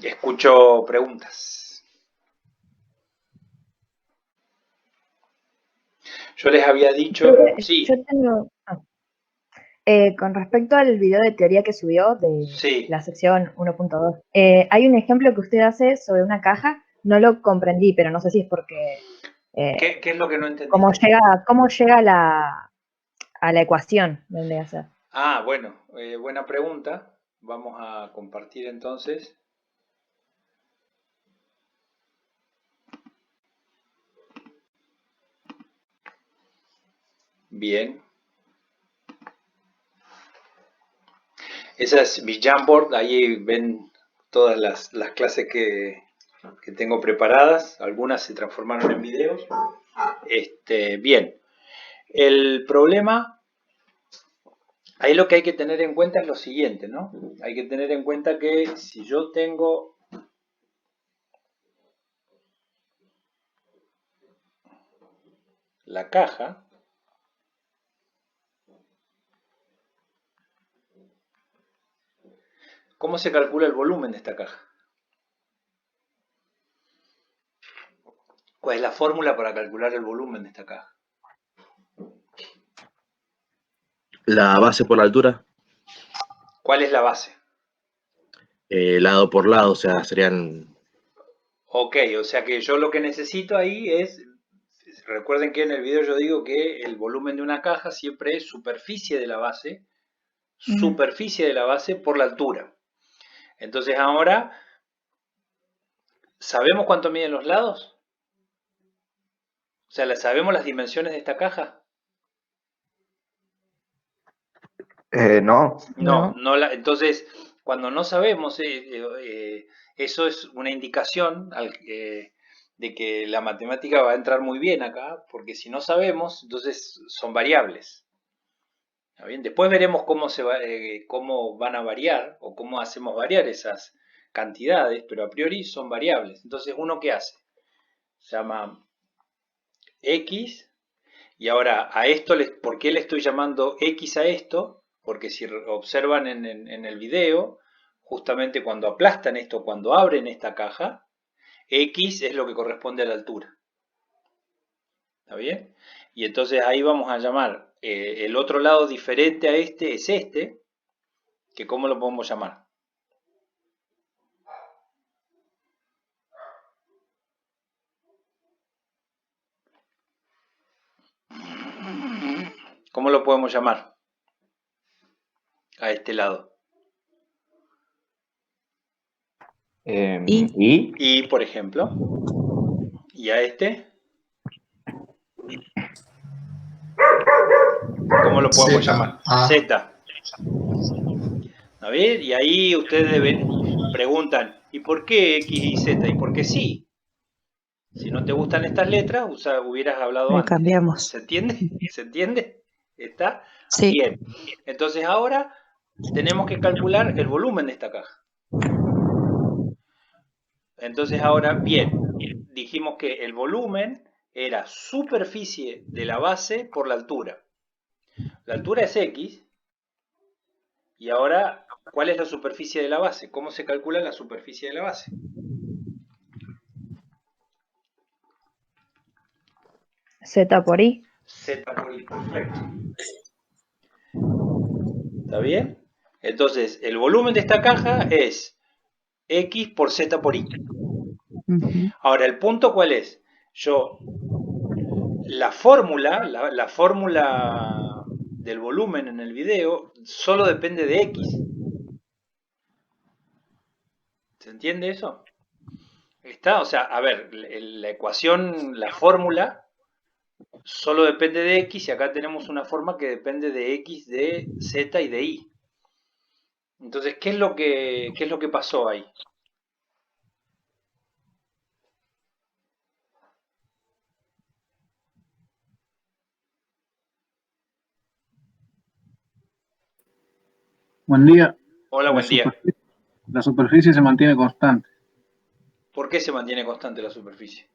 Escucho preguntas. Yo les había dicho, Yo sí, tengo, con respecto al video de teoría que subió de sí. la sección 1.2, hay un ejemplo que usted hace sobre una caja, no lo comprendí, pero no sé si es porque ¿Qué es lo que no entendiste? cómo llega a la ecuación, vendría a ser. Ah, bueno, buena pregunta. Vamos a compartir entonces. Bien. Esa es mi Jamboard. Ahí ven todas las clases que tengo preparadas. Algunas se transformaron en videos. Bien. El problema, ahí lo que hay que tener en cuenta es lo siguiente, ¿no? Hay que tener en cuenta que si yo tengo la caja, ¿cómo se calcula el volumen de esta caja? ¿Cuál es la fórmula para calcular el volumen de esta caja? La base por la altura, ¿Cuál es la base? lado por lado, o sea, serían... Ok, o sea que yo lo que necesito ahí es, recuerden que en el video yo digo que el volumen de una caja siempre es superficie de la base por la altura. Entonces ahora, ¿sabemos cuánto miden los lados? O sea, ¿sabemos las dimensiones de esta caja? No. No, No. entonces, cuando no sabemos, eso es una indicación de que la matemática va a entrar muy bien acá, porque si no sabemos, entonces son variables. ¿Está bien? Después veremos cómo van a variar o cómo hacemos variar esas cantidades, pero a priori son variables. Entonces, ¿uno qué hace? Se llama X. Y ahora, ¿por qué le estoy llamando X a esto? Porque si observan en el video, justamente cuando aplastan esto, cuando abren esta caja, X es lo que corresponde a la altura. ¿Está bien? Y entonces ahí vamos a llamar el otro lado diferente a este, es este, que ¿cómo lo podemos llamar? ¿Cómo lo podemos llamar a este lado? ¿Y? Y, por ejemplo, y a este, ¿cómo lo podemos llamar? Z. A ver, y ahí ustedes preguntan, ¿y por qué X y Z? ¿Y por qué sí? Si no te gustan estas letras, hubieras hablado Le antes. cambiamos. ¿Se entiende? ¿Se entiende? ¿Está? Sí. Bien. Entonces ahora tenemos que calcular el volumen de esta caja. Entonces ahora, bien, dijimos que el volumen era superficie de la base por la altura. La altura es X, y ahora, ¿cuál es la superficie de la base? ¿Cómo se calcula la superficie de la base? Z por I. Z por I, perfecto. ¿Está bien? Entonces, el volumen de esta caja es X por Z por I. Ahora, ¿el punto cuál es? La fórmula del volumen en el video solo depende de X. ¿Se entiende eso? Está, o sea, a ver, la ecuación, la fórmula solo depende de X y acá tenemos una forma que depende de X, de Z y de Y. Entonces, ¿qué es lo que pasó ahí? Buen día. Hola, buen día. La superficie se mantiene constante. ¿Por qué se mantiene constante la superficie?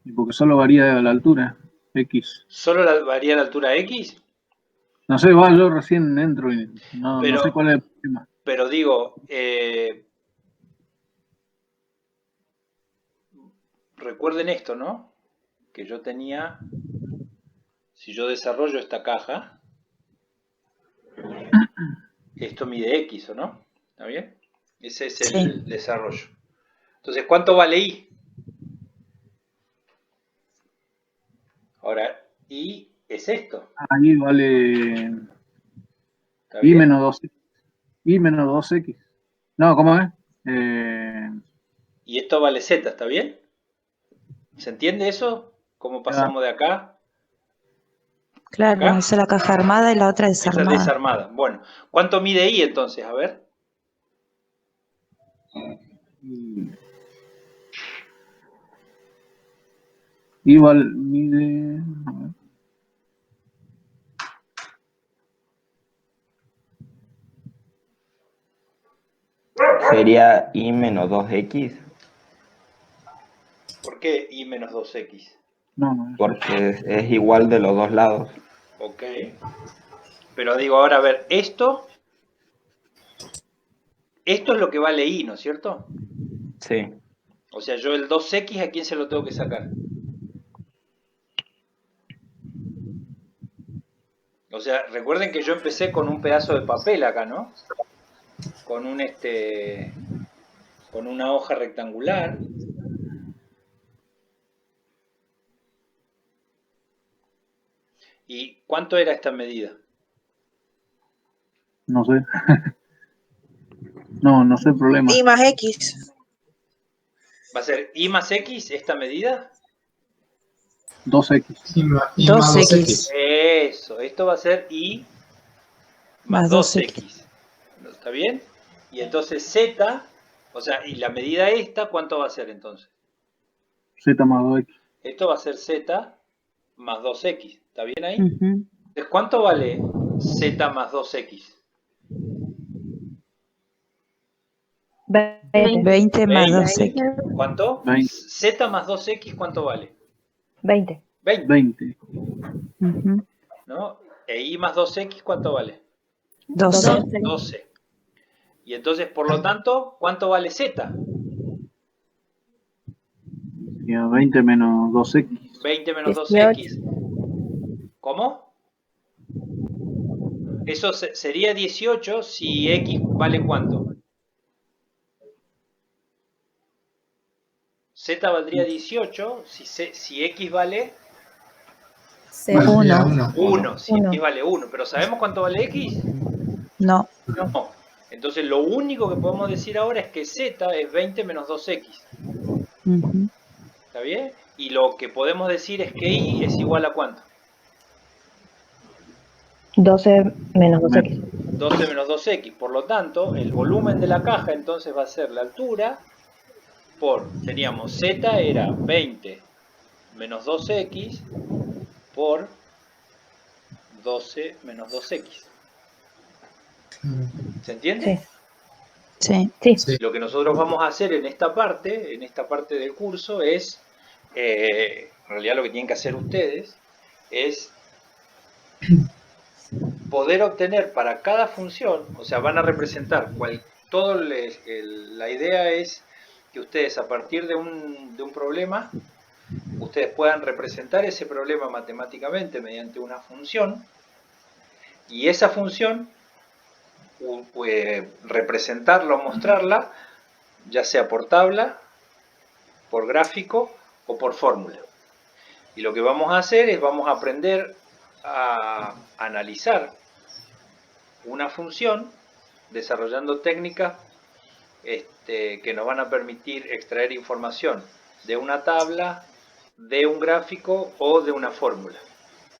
Y porque solo varía la altura, X. ¿Solo varía la altura X? No sé, yo recién entro y no sé Pero, cuál es el problema. pero digo, recuerden esto, ¿no? Que yo tenía, si yo desarrollo esta caja, esto mide X, ¿o no? ¿Está bien? Ese es el desarrollo. Entonces, ¿cuánto vale I? Ahora, I es esto. Ahí vale ¿Está I bien? menos 2X. I menos 2X. No, ¿cómo es? Y esto vale Z, ¿está bien? ¿Se entiende eso? ¿Cómo pasamos de acá? Claro, ¿Acá? esa es la caja armada y la otra Esa es desarmada. desarmada. Bueno, ¿cuánto mide I entonces? A ver. I mide. A ver. Sería I menos 2X, ¿Por qué I menos 2X? No. porque es igual de los dos lados. Ok. Pero digo, ahora a ver, esto es lo que vale I, ¿no es cierto? Sí. O sea, yo el 2X, ¿a quién se lo tengo que sacar? O sea, recuerden que yo empecé con un pedazo de papel acá, ¿no? Con con una hoja rectangular. ¿Y cuánto era esta medida? No sé. No sé el problema. I más X. ¿Va a ser I más X esta medida? 2X. I más 2X. Eso, esto va a ser I más Más 2X. ¿Está bien? Y entonces Z, o sea, y la medida esta, ¿cuánto va a ser entonces? Z más 2X. Esto va a ser Z más 2X. ¿Está bien ahí? Ujú. Entonces, ¿cuánto vale Z más 2X? 20 más 20. 2X. ¿Cuánto? 20. Z más 2X, ¿cuánto vale? 20. 20, 20. Ujú. ¿no? E I más 2X, ¿cuánto vale? 12. 12. Y entonces, por lo tanto, ¿cuánto vale Z? Sería 20 menos 2X. 20 menos 18. 2X. ¿Cómo? Eso sería 18 si X vale ¿cuánto? Z valdría 18 si X vale Valdría 1. 1. Si Uno. X vale 1. ¿Pero sabemos cuánto vale X? No. No. Entonces lo único que podemos decir ahora es que Z es 20 menos 2X. Ujú. ¿Está bien? Y lo que podemos decir es que Y es igual a ¿cuánto? 12 menos 2x. 12 menos 2X. Por lo tanto, el volumen de la caja entonces va a ser la altura teníamos Z era 20 menos 2X por 12 menos 2X. ¿Se entiende? Sí. Sí. Sí. Lo que nosotros vamos a hacer en esta parte del curso es, en realidad lo que tienen que hacer ustedes es poder obtener para cada función, o sea, van a representar la idea es que ustedes a partir de un problema, ustedes puedan representar ese problema matemáticamente mediante una función, y esa función representarla o mostrarla, ya sea por tabla, por gráfico o por fórmula. Y lo que vamos a hacer es vamos a aprender a analizar una función desarrollando técnicas que nos van a permitir extraer información de una tabla, de un gráfico o de una fórmula.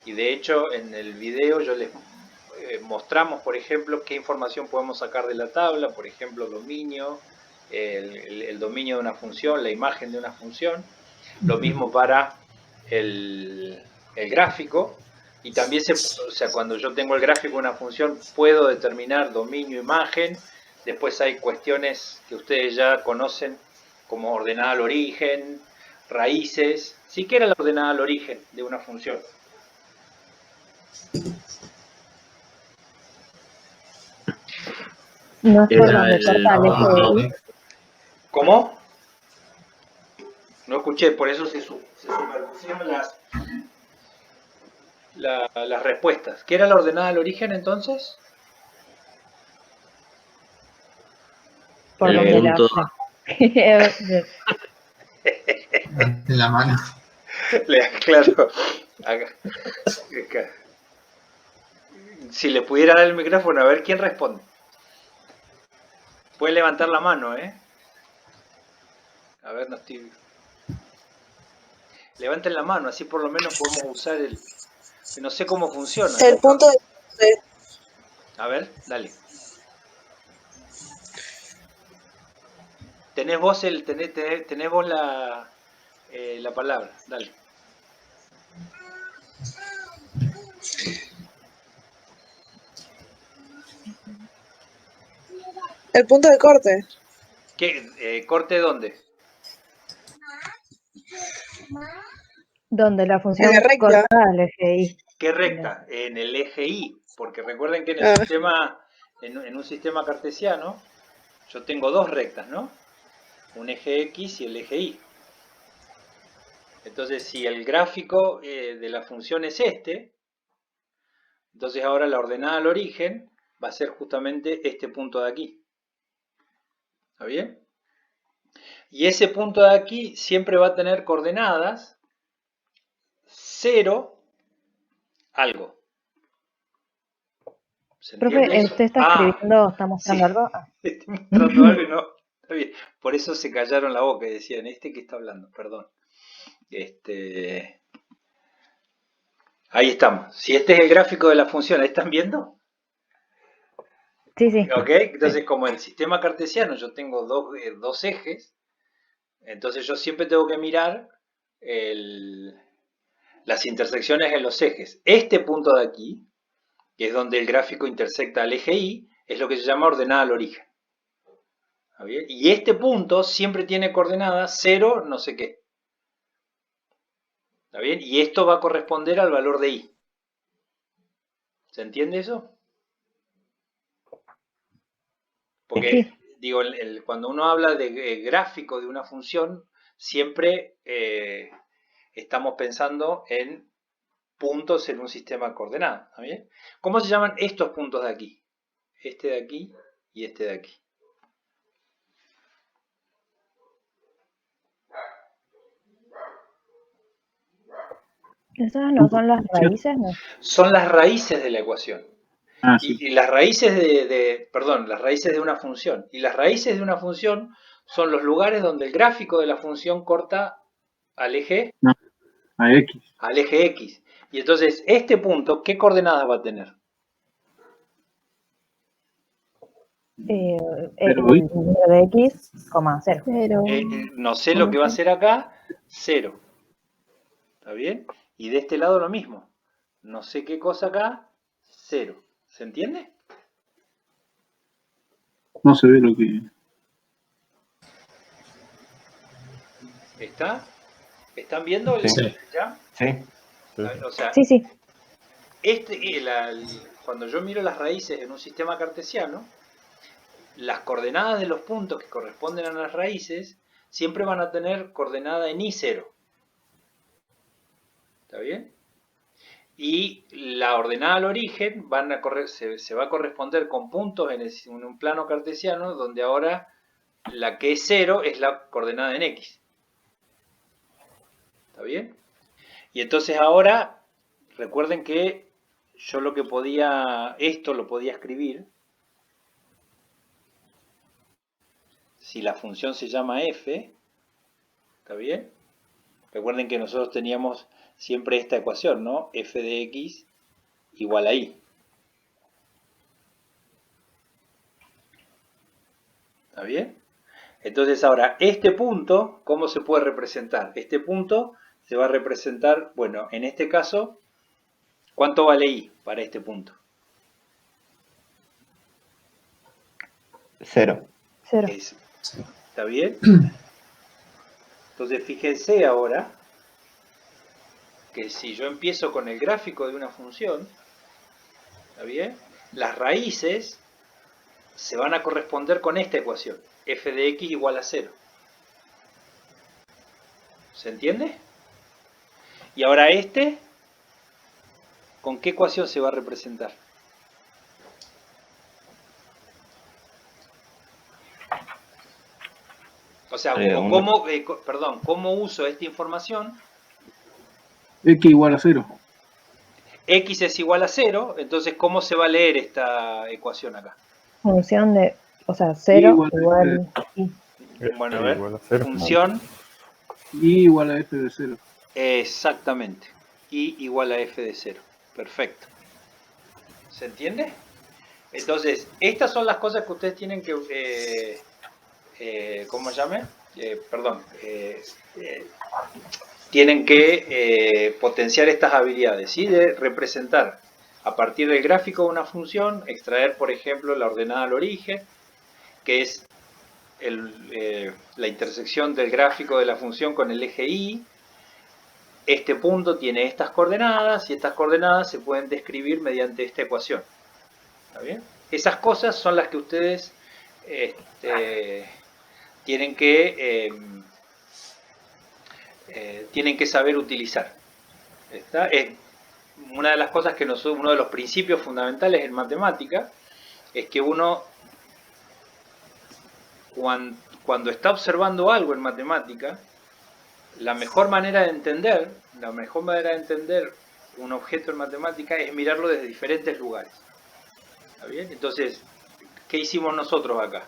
Y de hecho en el video yo les mostramos, por ejemplo, qué información podemos sacar de la tabla, por ejemplo, dominio, el dominio de una función, la imagen de una función. Lo mismo para el gráfico. Y también, o sea, cuando yo tengo el gráfico de una función, puedo determinar dominio, imagen. Después hay cuestiones que ustedes ya conocen, como ordenada al origen, raíces. ¿Sí que era la ordenada al origen de una función? No es por Era donde corta el eje de Y. ¿Cómo? No escuché, por eso se superpusieron las respuestas. ¿Qué era la ordenada al origen entonces? Por El donde la... punto- De la mano. Claro. Acá. Si le pudiera dar el micrófono, a ver quién responde. Puede levantar la mano, ¿eh? A ver, no estoy... Levanten la mano, así por lo menos podemos usar el... No sé cómo funciona. El punto de... A ver, dale. Tenés vos la palabra, dale. El punto de corte. ¿Qué? ¿Corte dónde? donde la función En la recta. corta al eje Y. ¿Qué recta? En el eje Y, porque recuerden que en el Ah. sistema, en un sistema cartesiano, yo tengo dos rectas, ¿no? Un eje X y el eje Y. Entonces, si el gráfico de la función es este, entonces ahora la ordenada al origen va a ser justamente este punto de aquí. ¿Está bien? Y ese punto de aquí siempre va a tener coordenadas 0, algo. ¿Se entiende Profe, eso? ¿usted está escribiendo, está mostrando sí. algo? Estoy mostrando algo y no. Está bien. Por eso se callaron la boca y decían, ¿este qué está hablando? Perdón. Ahí estamos. Si este es el gráfico de la función, ¿ahí están viendo? Sí, sí. ¿Ok? Entonces, como en el sistema cartesiano yo tengo dos ejes, entonces yo siempre tengo que mirar las intersecciones en los ejes. Este punto de aquí, que es donde el gráfico intersecta al eje Y, es lo que se llama ordenada al origen. ¿Está bien? Y este punto siempre tiene coordenadas 0, no sé qué. ¿Está bien? Y esto va a corresponder al valor de Y. ¿Se entiende eso? Porque, Sí. digo, cuando uno habla de gráfico de una función, siempre estamos pensando en puntos en un sistema de coordenadas. ¿Está bien? ¿Cómo se llaman estos puntos de aquí? Este de aquí y este de aquí. ¿Esas no son las raíces? No. Son las raíces de la ecuación. Ah, sí. Y las raíces las raíces de una función. Y las raíces de una función son los lugares donde el gráfico de la función corta al eje A X. X. Y entonces, este punto, ¿qué coordenadas va a tener? El Pero, número de X, 0. Pero, No sé lo que va a hacer acá, 0. ¿Está bien? Y de este lado lo mismo. No sé qué cosa acá, 0. ¿Se entiende? no se ve lo que... ¿Está? ¿Están viendo? Sí. ¿Ya? Sí. O sea, Sí, sí. cuando yo miro las raíces en un sistema cartesiano, las coordenadas de los puntos que corresponden a las raíces siempre van a tener coordenada en Y0. ¿Está bien? Y la ordenada al origen se va a corresponder con puntos en un plano cartesiano donde ahora la que es 0 es la coordenada en X. ¿Está bien? Y entonces ahora, recuerden que yo esto lo podía escribir, si la función se llama f, ¿está bien? Recuerden que nosotros teníamos siempre esta ecuación, ¿no? F de x igual a y. ¿Está bien? Entonces ahora, este punto, ¿cómo se puede representar? Este punto se va a representar, bueno, en este caso, ¿cuánto vale y para este punto? 0. 0. ¿Está bien? Entonces fíjense ahora que si yo empiezo con el gráfico de una función, ¿está bien? Las raíces se van a corresponder con esta ecuación, f de x igual a 0. ¿Se entiende? Y ahora este, ¿con qué ecuación se va a representar? O sea, ¿cómo uso esta información? X igual a 0. X es igual a 0, entonces ¿cómo se va a leer esta ecuación acá? Función de, o sea, 0 igual igual y. Bueno, a ver, función. Y igual a f de 0. Exactamente. Y igual a f de 0. Perfecto. ¿Se entiende? Entonces, estas son las cosas que ustedes tienen que... ¿cómo se llame? Tienen que potenciar estas habilidades, ¿sí? De representar a partir del gráfico de una función, extraer, por ejemplo, la ordenada al origen, que es la intersección del gráfico de la función con el eje Y. Este punto tiene estas coordenadas y estas coordenadas se pueden describir mediante esta ecuación. ¿Está bien? Esas cosas son las que ustedes tienen que saber utilizar. ¿Está? Es una de las cosas que uno de los principios fundamentales en matemática es que uno cuando está observando algo en matemática, la mejor manera de entender un objeto en matemática es mirarlo desde diferentes lugares. ¿Está bien? Entonces, ¿qué hicimos nosotros acá?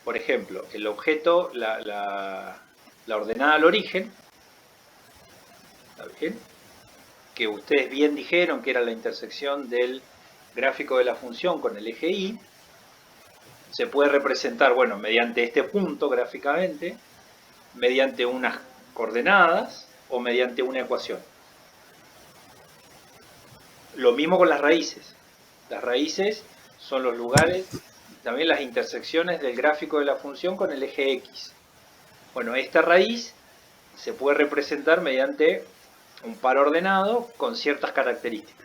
Por ejemplo, el objeto, la ordenada al origen, ¿está bien? Que ustedes bien dijeron que era la intersección del gráfico de la función con el eje Y, se puede representar, bueno, mediante este punto gráficamente, mediante unas coordenadas o mediante una ecuación. Lo mismo con las raíces. Las raíces son los lugares, también las intersecciones del gráfico de la función con el eje X. Bueno, esta raíz se puede representar mediante un par ordenado con ciertas características.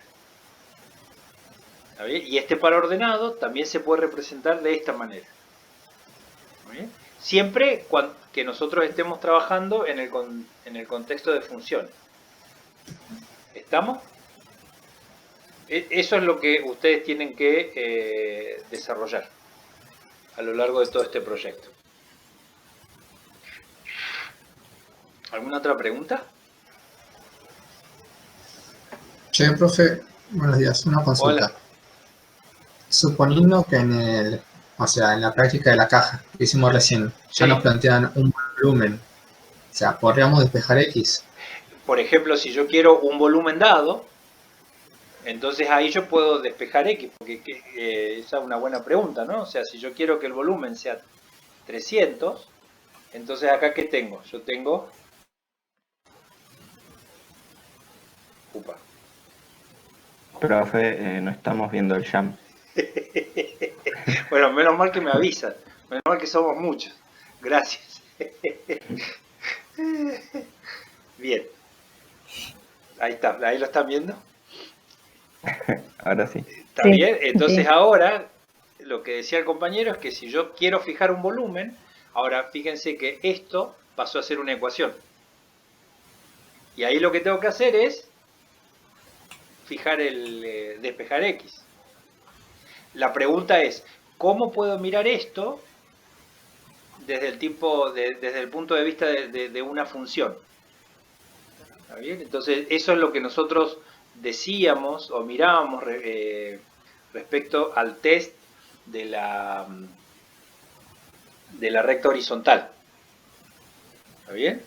¿Está bien? Y este par ordenado también se puede representar de esta manera. ¿Está bien? Siempre que nosotros estemos trabajando en el contexto de funciones. ¿Estamos? Eso es lo que ustedes tienen que desarrollar a lo largo de todo este proyecto. ¿Alguna otra pregunta? Che, profe, buenos días, una consulta. Hola. Suponiendo que en la práctica de la caja que hicimos recién, ya nos plantean un volumen, o sea, ¿podríamos despejar X? Por ejemplo, si yo quiero un volumen dado, entonces ahí yo puedo despejar X, porque esa es una buena pregunta, ¿no? O sea, si yo quiero que el volumen sea 300, entonces acá ¿qué tengo? Yo tengo... Upa. Profe, no estamos viendo el jam. Bueno, menos mal que me avisan. Menos mal que somos muchos. Gracias. Bien. Ahí está. ¿Ahí lo están viendo? Ahora sí. ¿Está Sí, bien? Entonces sí. ahora, lo que decía el compañero es que si yo quiero fijar un volumen, ahora fíjense que esto pasó a ser una ecuación. Y ahí lo que tengo que hacer es fijar despejar X. La pregunta es, ¿cómo puedo mirar esto desde el punto de vista de una función? ¿Está bien? Entonces, eso es lo que nosotros decíamos o mirábamos respecto al test de la recta horizontal. ¿Está bien?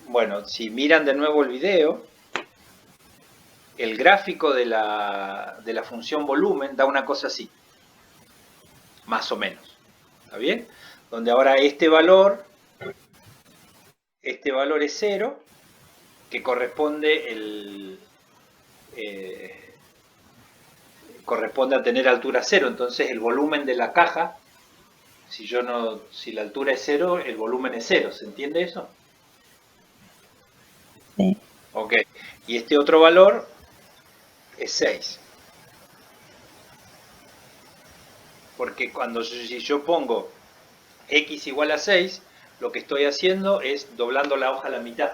Bueno, si miran de nuevo el video, el gráfico de la función volumen da una cosa así, más o menos, ¿está bien? Donde ahora este valor es 0, que corresponde corresponde a tener altura 0, entonces el volumen de la caja, si la altura es 0, el volumen es 0, ¿se entiende eso? Sí. Ok, y este otro valor es 6. Porque si yo pongo x igual a 6, lo que estoy haciendo es doblando la hoja a la mitad.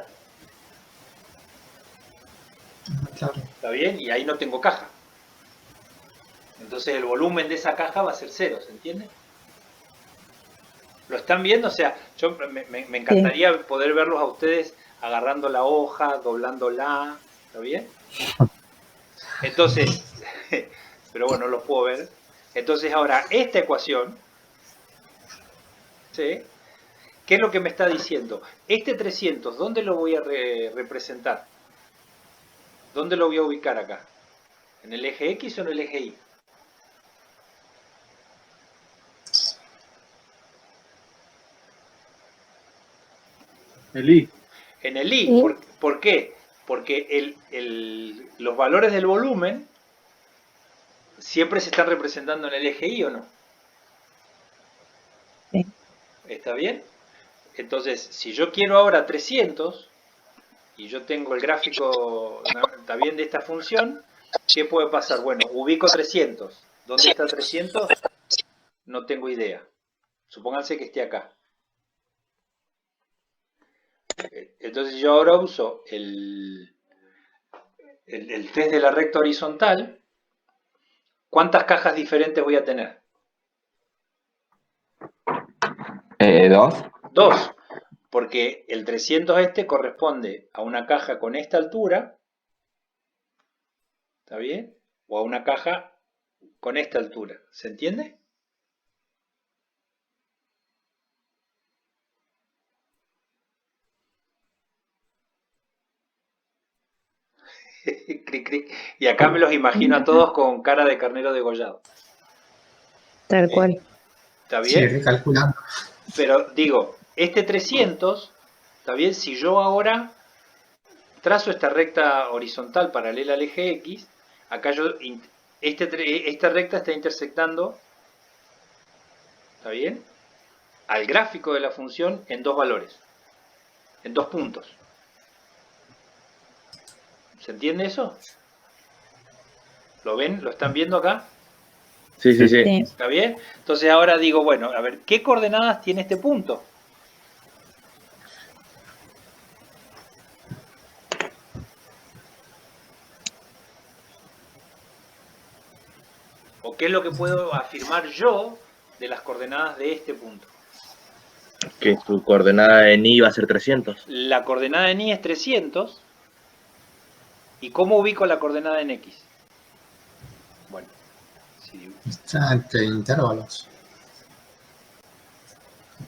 Claro. ¿Está bien? Y ahí no tengo caja. Entonces el volumen de esa caja va a ser 0, ¿se entiende? ¿Lo están viendo? O sea, yo me encantaría poder verlos a ustedes agarrando la hoja, doblándola, ¿está bien? Entonces, pero bueno, no los puedo ver. Entonces ahora, esta ecuación, ¿sí? ¿Qué es lo que me está diciendo? Este 300, ¿dónde lo voy a representar? ¿Dónde lo voy a ubicar acá? ¿En el eje X o en el eje Y? El I. En el I. Y- ¿Por qué? Porque los valores del volumen siempre se están representando en el eje Y, ¿o no? Sí. ¿Está bien? Entonces, si yo quiero ahora 300, y yo tengo el gráfico, ¿está bien?, de esta función, ¿qué puede pasar? Bueno, ubico 300. ¿Dónde está 300? No tengo idea. Supónganse que esté acá. Entonces yo ahora uso el test de la recta horizontal. ¿Cuántas cajas diferentes voy a tener? 2. 2. Porque el 300 este corresponde a una caja con esta altura. ¿Está bien? O a una caja con esta altura. ¿Se entiende? Cric, cric. Y acá me los imagino a todos con cara de carnero degollado. Tal cual. ¿Está Sí, bien? recalculando. Pero digo, este 300, ¿está bien? Si yo ahora trazo esta recta horizontal paralela al eje X, acá yo, esta recta está intersectando, ¿está bien?, al gráfico de la función en dos valores, en dos puntos. ¿Se entiende eso? ¿Lo ven? ¿Lo están viendo acá? Sí, sí, sí. Sí. ¿Está bien? Entonces ahora digo, bueno, a ver, ¿qué coordenadas tiene este punto? ¿O qué es lo que puedo afirmar yo de las coordenadas de este punto? Que su coordenada en I va a ser 300. La coordenada en Y es 300. ¿Y cómo ubico la coordenada en X? Bueno, si Está entre intervalos.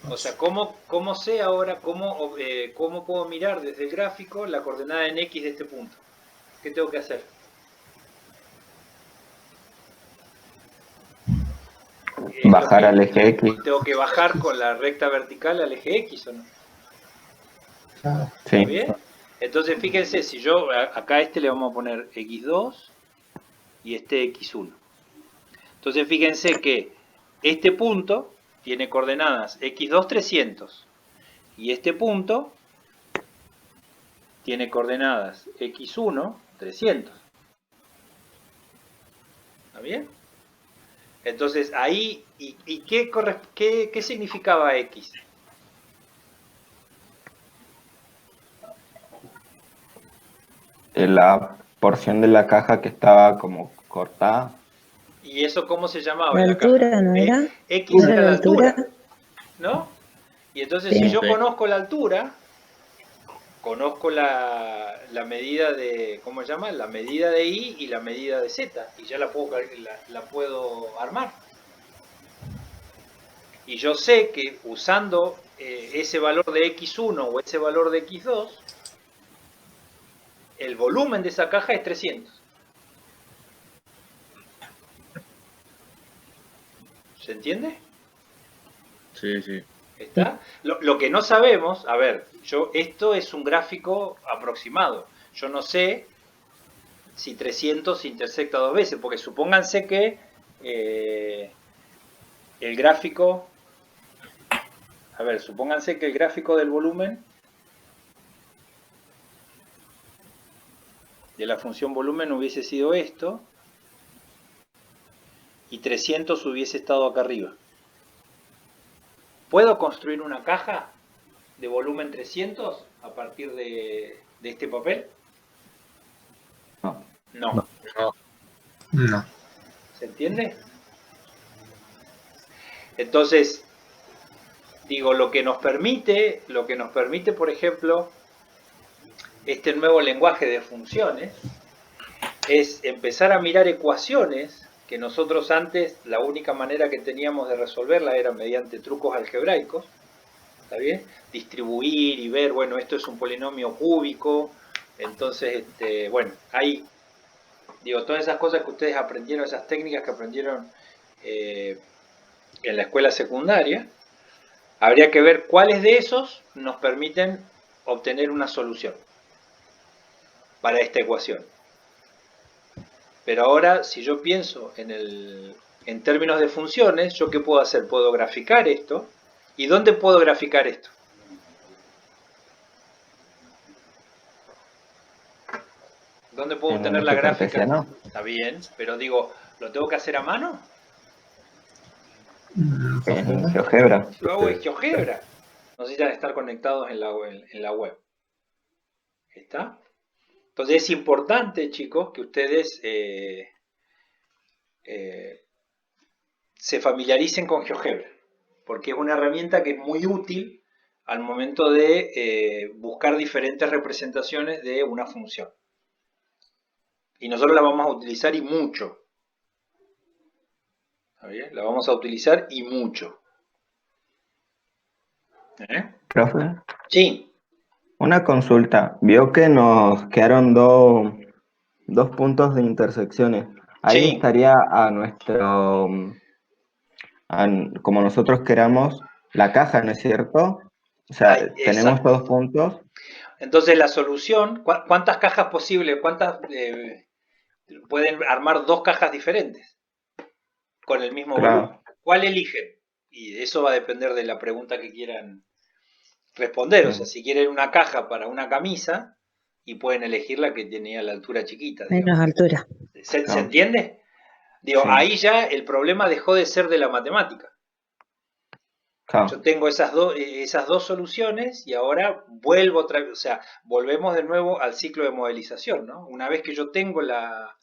o sea, ¿cómo sé ahora, cómo puedo mirar desde el gráfico la coordenada en X de este punto? ¿Qué tengo que hacer? Bajar al eje X. Tengo que bajar con la recta vertical al eje X, ¿o no? Claro. Sí. ¿Está bien? Entonces, fíjense, si yo acá a este le vamos a poner X2 y este X1. Entonces, fíjense que este punto tiene coordenadas X2 300 y este punto tiene coordenadas X1 300. ¿Está bien? Entonces ahí, ¿y qué significaba X? La porción de la caja que estaba como cortada. ¿Y eso cómo se llamaba? La la altura, caja? ¿no era? X ¿No era era la la altura, altura? ¿no? Y entonces Sí. si yo Sí. conozco la altura, conozco la medida de, ¿cómo se llama? La medida de Y y la medida de Z, y ya la puedo armar. Y yo sé que usando ese valor de X1 o ese valor de X2, el volumen de esa caja es 300. ¿Se entiende? Sí, sí. ¿Está? Lo que no sabemos, a ver, esto es un gráfico aproximado. Yo no sé si 300 se intersecta dos veces, porque supónganse que el gráfico, a ver, supónganse que el gráfico del volumen de la función volumen hubiese sido esto y 300 hubiese estado acá arriba. ¿Puedo construir una caja de volumen 300 a partir de este papel? No. No. No. ¿Se entiende? Entonces, digo, lo que nos permite, por ejemplo, este nuevo lenguaje de funciones, es empezar a mirar ecuaciones que nosotros antes, la única manera que teníamos de resolverla era mediante trucos algebraicos, ¿está bien? Distribuir y ver, bueno, esto es un polinomio cúbico, entonces, bueno, hay, digo, todas esas cosas que ustedes aprendieron, esas técnicas que aprendieron en la escuela secundaria, habría que ver cuáles de esos nos permiten obtener una solución para esta ecuación. Pero ahora, si yo pienso en términos de funciones, ¿yo qué puedo hacer? Puedo graficar esto. ¿Y dónde puedo graficar esto? ¿Dónde puedo obtener la gráfica? Está bien, pero digo, ¿lo tengo que hacer a mano? En GeoGebra. Lo hago en GeoGebra. No necesitan estar conectados en la web. ¿Está? Entonces es importante, chicos, que ustedes se familiaricen con GeoGebra, porque es una herramienta que es muy útil al momento de buscar diferentes representaciones de una función. Y nosotros la vamos a utilizar y mucho. ¿Está bien? La vamos a utilizar y mucho. Profe, Sí. una consulta. Vio que nos quedaron dos puntos de intersecciones. Ahí Sí. estaría a nuestro, como nosotros queramos, la caja, ¿no es cierto? O sea, Ay, tenemos exacto. 2 puntos. Entonces la solución, ¿cuántas cajas posibles? ¿Cuántas pueden armar 2 cajas diferentes con el mismo volumen? Claro. ¿Cuál eligen? Y eso va a depender de la pregunta que quieran responder. O sea, si quieren una caja para una camisa, y pueden elegir la que tenía la altura chiquita. Menos altura. ¿Se entiende? Digo, Sí. ahí ya el problema dejó de ser de la matemática. Claro. Yo tengo esas dos soluciones y ahora vuelvo otra vez, o sea, volvemos de nuevo al ciclo de modelización, ¿no? Una vez que yo tengo la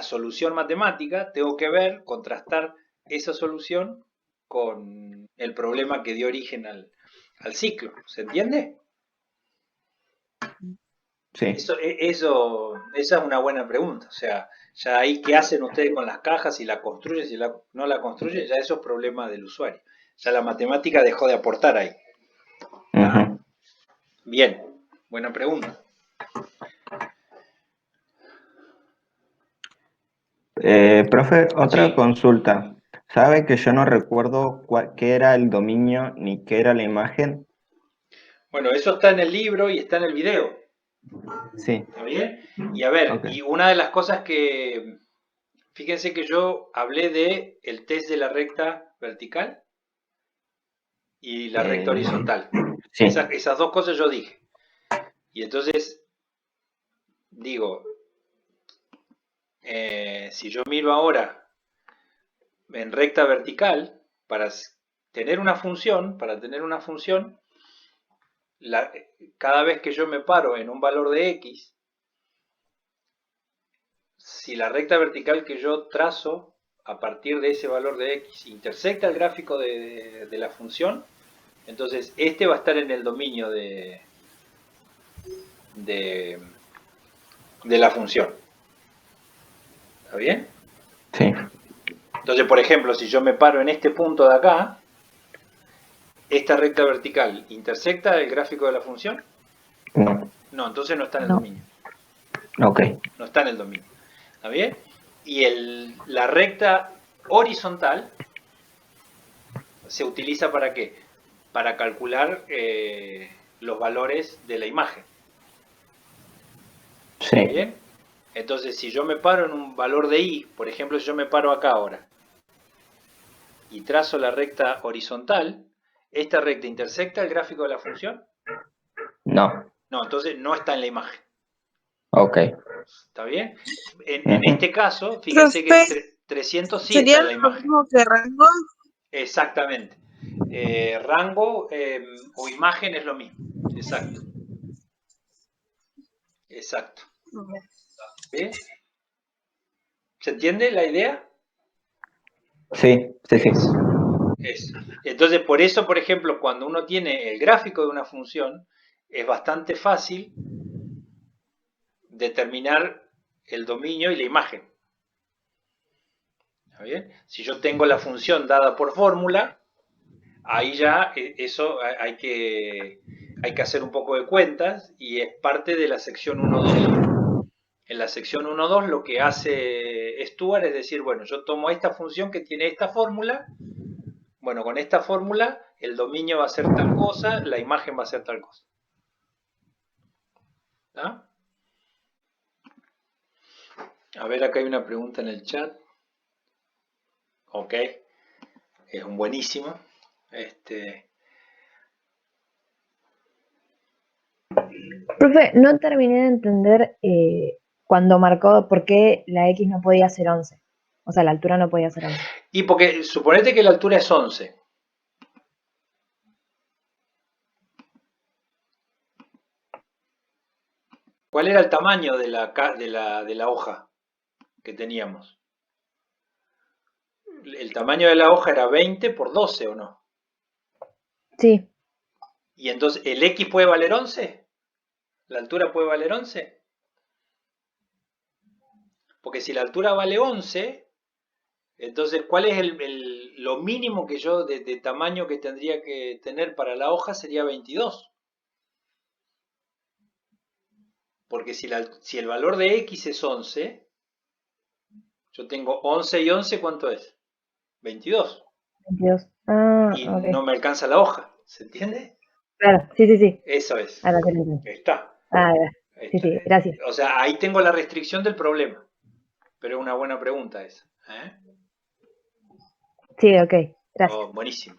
solución matemática, tengo que ver, contrastar esa solución con el problema que dio origen al ciclo. ¿Se entiende? Sí. Esa es una buena pregunta. O sea, ya ahí qué hacen ustedes con las cajas, si la construyen, si no la construyen, ya eso es problema del usuario. Ya la matemática dejó de aportar ahí. Uh-huh. Bien, buena pregunta. Profe, otra Sí. consulta. ¿Sabe que yo no recuerdo qué era el dominio ni qué era la imagen? Bueno, eso está en el libro y está en el video. Sí. ¿Está bien? Y a ver, Okay. y una de las cosas que... Fíjense que yo hablé de el test de la recta vertical y la recta horizontal. Sí. Esas 2 cosas yo dije. Y entonces, digo, si yo miro ahora en recta vertical, para tener una función, cada vez que yo me paro en un valor de x, si la recta vertical que yo trazo a partir de ese valor de x intersecta el gráfico de la función, entonces este va a estar en el dominio de la función. ¿Está bien? Sí. Entonces, por ejemplo, si yo me paro en este punto de acá, ¿esta recta vertical intersecta el gráfico de la función? No. No, entonces no está en el No. dominio. Ok. No está en el dominio. ¿Está bien? Y la recta horizontal se utiliza ¿para qué? Para calcular los valores de la imagen. Sí. ¿Bien? Entonces, si yo me paro en un valor de y, por ejemplo, si yo me paro acá ahora y trazo la recta horizontal, ¿esta recta intersecta el gráfico de la función? No. No, entonces no está en la imagen. Ok. ¿Está bien? En este caso, fíjense que Profe, 300 sí está ¿sería en la lo imagen. mismo que rango? Exactamente. rango o imagen es lo mismo. Exacto. Exacto. ¿Bien? ¿Se entiende la idea? Sí, sí, sí. Eso. Entonces, por eso, por ejemplo, cuando uno tiene el gráfico de una función, es bastante fácil determinar el dominio y la imagen. ¿Está bien? Si yo tengo la función dada por fórmula, ahí ya eso hay que hacer un poco de cuentas y es parte de la sección 1.2. En la sección 1.2 lo que hace Stuart es decir, bueno, yo tomo esta función que tiene esta fórmula, bueno, con esta fórmula el dominio va a ser tal cosa, la imagen va a ser tal cosa. ¿Ah? A ver, acá hay una pregunta en el chat. Ok, es un buenísimo. Profe, no terminé de entender cuando marcó por qué la X no podía ser 11. O sea, la altura no podía ser 11. Y porque suponete que la altura es 11. ¿Cuál era el tamaño de la hoja que teníamos? ¿El tamaño de la hoja era 20 por 12 o no? Sí. ¿Y entonces el X puede valer 11? ¿La altura puede valer 11? Porque si la altura vale 11, entonces ¿cuál es lo mínimo que yo de tamaño que tendría que tener para la hoja? Sería 22. Porque si el valor de X es 11, yo tengo 11 y 11, ¿cuánto es? 22. 22. Ah, Y ok. no me alcanza la hoja, ¿se entiende? Claro, sí, sí, sí. Eso es. Ahora sí lo entiendo. Ahí está. Ah, Ahí sí, está. sí, gracias. O sea, ahí tengo la restricción del problema. Pero es una buena pregunta esa. Sí, ok, gracias. Oh, buenísimo.